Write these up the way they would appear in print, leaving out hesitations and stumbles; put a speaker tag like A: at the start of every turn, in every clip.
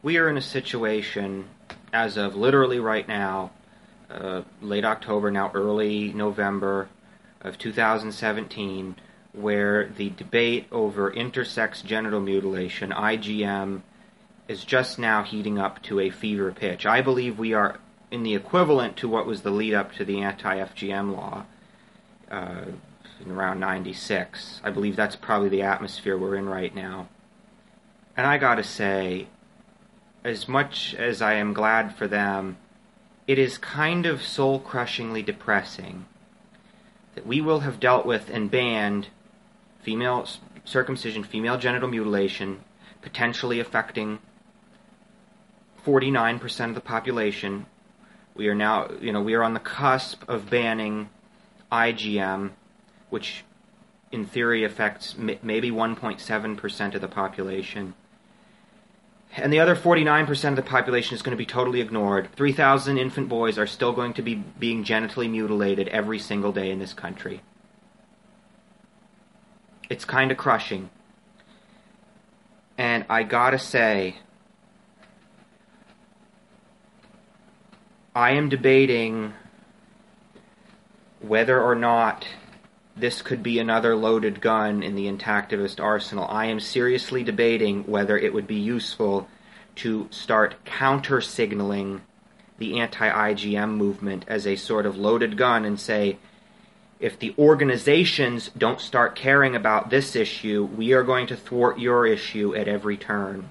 A: We are in a situation, as of literally right now, late October, now early November of 2017, where the debate over intersex genital mutilation, IGM, is just now heating up to a fever pitch. I believe we are in the equivalent to what was the lead-up to the anti-FGM law in around 96. I believe that's probably the atmosphere we're in right now. And I gotta say, as much as I am glad for them, it is kind of soul-crushingly depressing that we will have dealt with and banned female circumcision, female genital mutilation, potentially affecting 49% of the population. We are now, we are on the cusp of banning IGM, which in theory affects maybe 1.7% of the population. And the other 49% of the population is going to be totally ignored. 3,000 infant boys are still going to be being genitally mutilated every single day in this country. It's kind of crushing. And I gotta say, I am debating whether or not this could be another loaded gun in the Intactivist arsenal. I am seriously debating whether it would be useful to start counter-signaling the anti-IGM movement as a sort of loaded gun and say, if the organizations don't start caring about this issue, we are going to thwart your issue at every turn.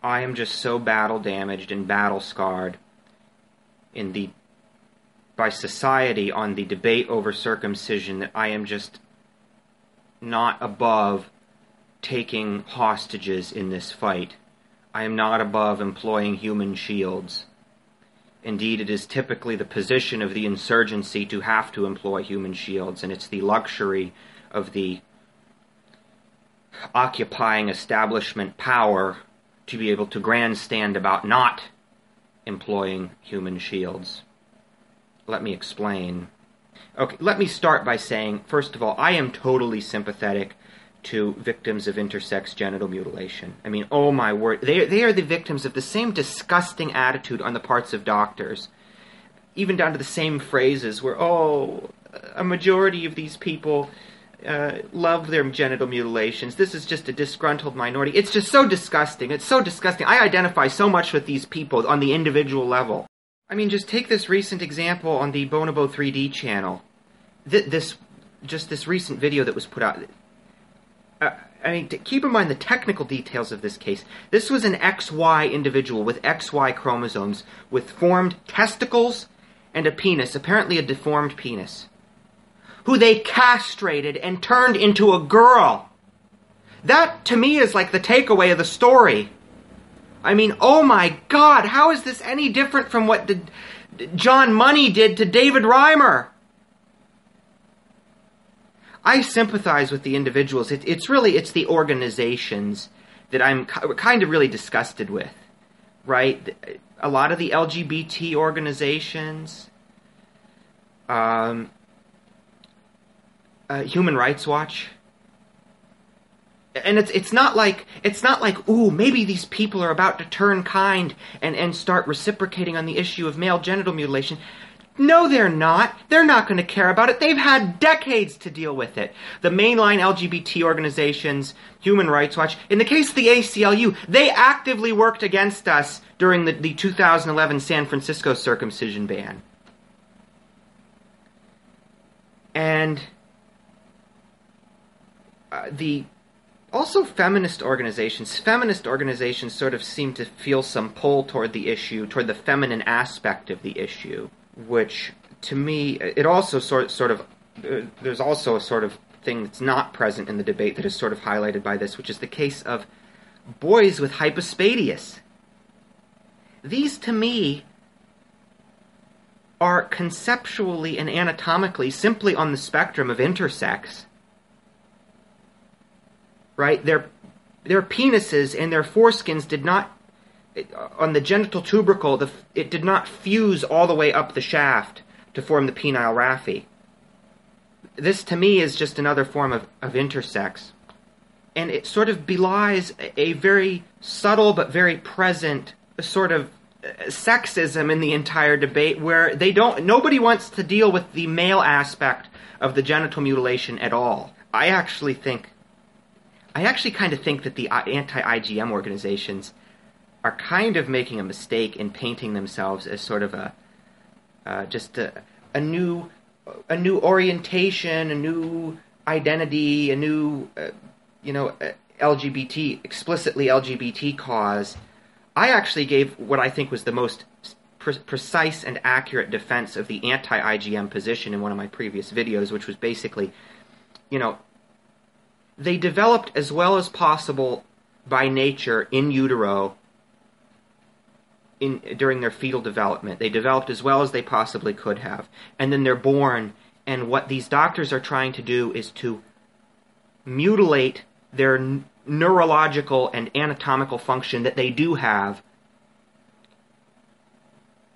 A: I am just so battle-damaged and battle-scarred by society on the debate over circumcision that I am just not above taking hostages in this fight. I am not above employing human shields. Indeed, it is typically the position of the insurgency to have to employ human shields, and it's the luxury of the occupying establishment power to be able to grandstand about not employing human shields. Let me explain. Okay, let me start by saying, first of all, I am totally sympathetic to victims of intersex genital mutilation. I mean, oh my word, they are the victims of the same disgusting attitude on the parts of doctors, even down to the same phrases where, a majority of these people love their genital mutilations. This is just a disgruntled minority. It's just so disgusting. It's so disgusting. I identify so much with these people on the individual level. I mean, just take this recent example on the Bonobo 3D channel. This recent video that was put out. Keep in mind the technical details of this case. This was an XY individual with XY chromosomes with formed testicles and a penis, apparently a deformed penis, who they castrated and turned into a girl. That, to me, is like the takeaway of the story. I mean, oh my God, how is this any different from what John Money did to David Reimer? I sympathize with the individuals. It's the organizations that I'm kind of really disgusted with, right? A lot of the LGBT organizations, Human Rights Watch, and it's not like ooh, maybe these people are about to turn kind and start reciprocating on the issue of male genital mutilation. No, they're not. They're not going to care about it. They've had decades to deal with it. The mainline LGBT organizations, Human Rights Watch, in the case of the ACLU, they actively worked against us during the 2011 San Francisco circumcision ban. And also feminist organizations sort of seem to feel some pull toward the issue, toward the feminine aspect of the issue, which, to me, it also there's also a sort of thing that's not present in the debate that is sort of highlighted by this, which is the case of boys with hypospadias. These, to me, are conceptually and anatomically simply on the spectrum of intersex. Right? Their penises and their foreskins did not, on the genital tubercle, it did not fuse all the way up the shaft to form the penile raphe. This, to me, is just another form of intersex. and it sort of belies a very subtle but very present sort of sexism in the entire debate, where nobody wants to deal with the male aspect of the genital mutilation at all. I actually kind of think that the anti-IGM organizations are kind of making a mistake in painting themselves as sort of a new orientation, a new identity, a new explicitly LGBT cause. I actually gave what I think was the most precise and accurate defense of the anti-IGM position in one of my previous videos, which was basically, they developed as well as possible by nature in utero during their fetal development. They developed as well as they possibly could have. And then they're born, and what these doctors are trying to do is to mutilate their neurological and anatomical function that they do have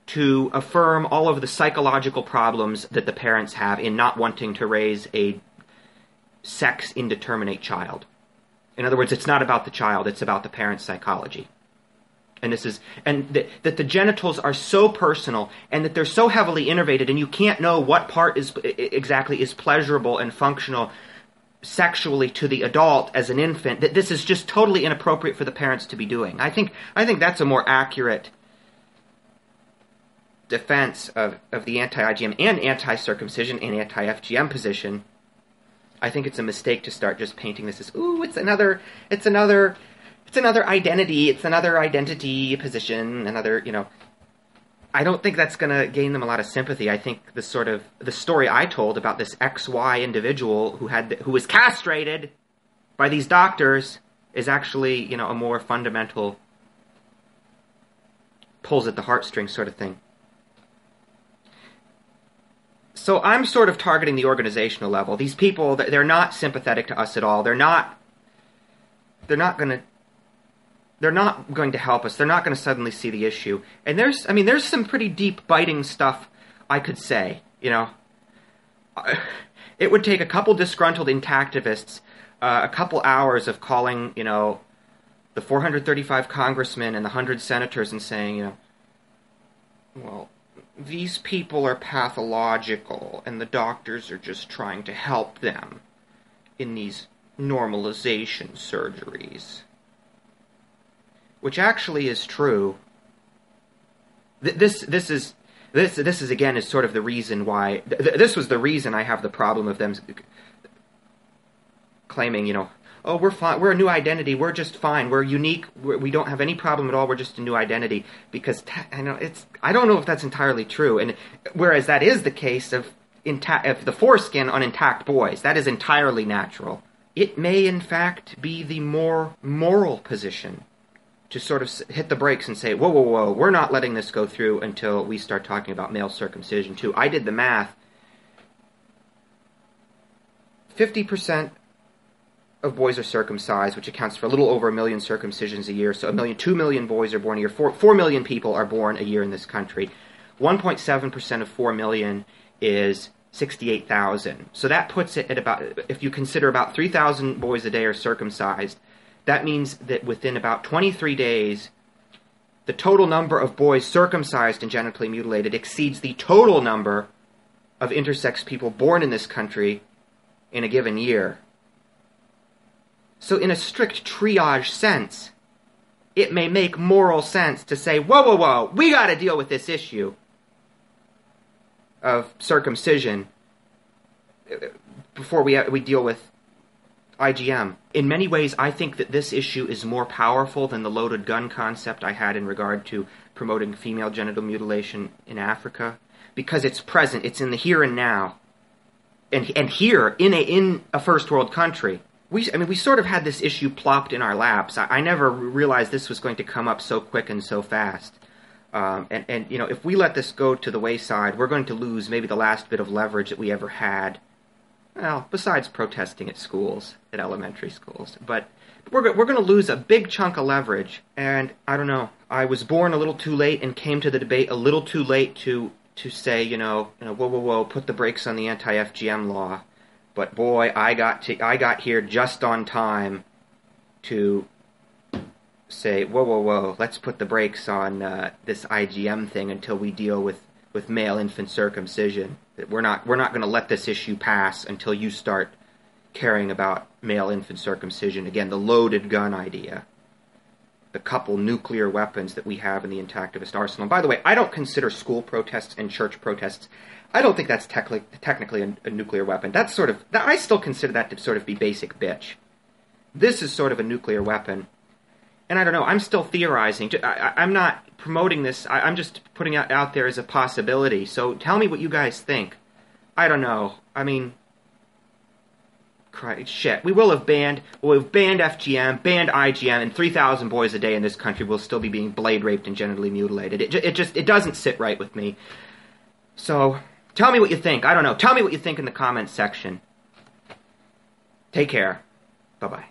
A: to affirm all of the psychological problems that the parents have in not wanting to raise a sex indeterminate child. In other words, it's not about the child, it's about the parent's psychology. And that the genitals are so personal, and that they're so heavily innervated, and you can't know what part exactly is pleasurable and functional sexually to the adult as an infant, that this is just totally inappropriate for the parents to be doing. I think that's a more accurate defense of the anti-IGM and anti-circumcision and anti-FGM position. I think it's a mistake to start just painting this as, it's another identity, it's another identity position, I don't think that's going to gain them a lot of sympathy. I think the story I told about this XY individual who was castrated by these doctors is actually, a more fundamental, pulls at the heartstrings sort of thing. So I'm sort of targeting the organizational level. These people, they're not sympathetic to us at all. They're not going to help us. They're not going to suddenly see the issue. And there's some pretty deep, biting stuff I could say, It would take a couple disgruntled intactivists, a couple hours of calling, the 435 congressmen and the 100 senators and saying, well, these people are pathological and the doctors are just trying to help them in these normalization surgeries. Which actually is true. This is again is sort of the reason why this was the reason I have the problem of them claiming, oh, we're fine, we're a new identity, we're just fine, we're unique, we don't have any problem at all, we're just a new identity, because I don't know if that's entirely true. And whereas that is the case of the foreskin on intact boys, that is entirely natural. It may in fact be the more moral position to sort of hit the brakes and say, whoa, we're not letting this go through until we start talking about male circumcision too. I did the math. 50% of boys are circumcised, which accounts for a little over 1 million circumcisions a year. So 2 million boys are born a year. 4 million people are born a year in this country. 1.7% of 4 million is 68,000. So that puts it at about, if you consider about 3,000 boys a day are circumcised, that means that within about 23 days, the total number of boys circumcised and genitally mutilated exceeds the total number of intersex people born in this country in a given year. So in a strict triage sense, it may make moral sense to say, whoa, we got to deal with this issue of circumcision before we deal with IGM. In many ways, I think that this issue is more powerful than the loaded gun concept I had in regard to promoting female genital mutilation in Africa, because it's present, it's in the here and now, and here in a first world country. We sort of had this issue plopped in our laps. I never realized this was going to come up so quick and so fast. If we let this go to the wayside, we're going to lose maybe the last bit of leverage that we ever had. Well, besides protesting at schools, at elementary schools. But we're going to lose a big chunk of leverage. And I don't know. I was born a little too late and came to the debate a little too late to say, whoa, put the brakes on the anti-FGM law. But boy, I got here just on time to say, whoa, whoa, whoa, let's put the brakes on this IgM thing until we deal with male infant circumcision. We're not going to let this issue pass until you start caring about male infant circumcision. Again, the loaded gun idea. The couple nuclear weapons that we have in the Intactivist arsenal. And by the way, I don't consider school protests and church protests, I don't think that's technically a nuclear weapon. That's sort of, I still consider that to sort of be basic bitch. This is sort of a nuclear weapon. And I don't know, I'm still theorizing. I'm not promoting this, I'm just putting it out there as a possibility. So tell me what you guys think. I don't know. I mean, shit. We'll have banned FGM, banned IgM, and 3,000 boys a day in this country will still be being blade raped and genitally mutilated. It doesn't sit right with me. So, tell me what you think. I don't know. Tell me what you think in the comments section. Take care. Bye-bye.